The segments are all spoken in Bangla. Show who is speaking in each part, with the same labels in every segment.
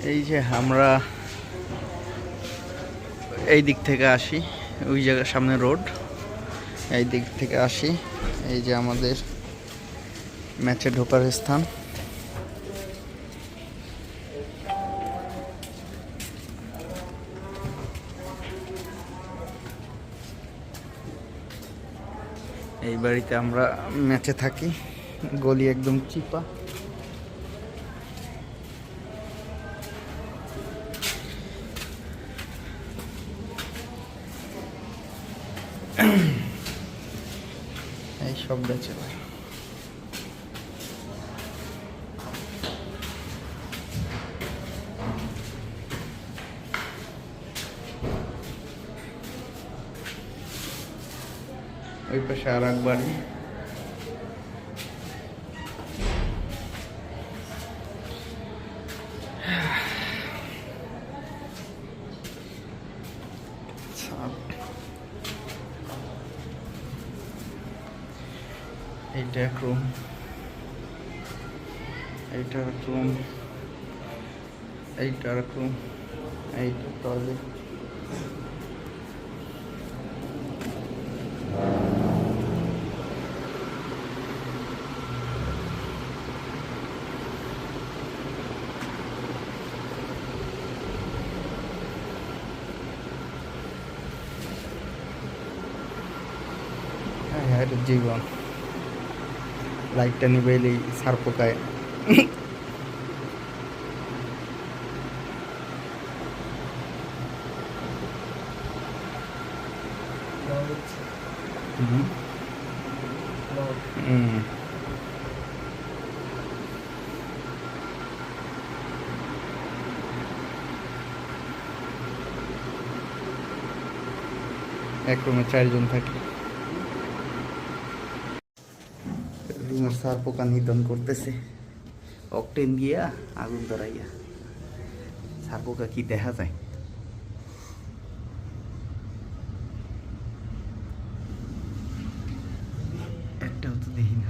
Speaker 1: এই যে আমরা এই দিক থেকে আসি, ওই জায়গার সামনে রোড, এই দিক থেকে আসি। এই যে আমাদের ম্যাচে ঢোকার স্থান। এই বাড়িতে আমরা ম্যাচে থাকি, গলি একদম চিপা। এই সব ব্যাচেলার। ওই পাশে আর এক বাড়ি। এইটা এক রুম, এইটা এক রুম, এইটা এক রুম, এইটা টয়লেট। হ্যাঁ, এটা জীবন। লাইটটা নিবে এলেই সার পোকায়। এক রুমে 4 জন থাকে। রুমের সার পোকা নিধন করতেছে অকটেন দিয়া, আগুন ধরাইয়া। সার পোকা কি দেখা যায়? একটাও তো দেখি না।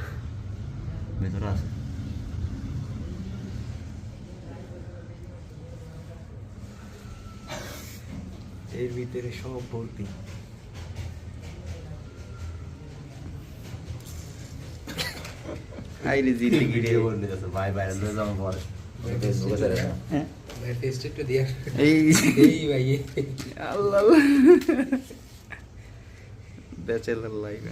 Speaker 1: ভেতরে আছে। এর ভিতরে সব ভর্তি। আইরে জিতে গিরে বলতে যাচ্ছে ভাই বাইরে লয়ে যাও পরে ফেসবুকে চলে না। হ্যাঁ ভাই টেস্ট একটু দিয়া এই ভাই আল্লাহ ব্যাচেলর লাইফ।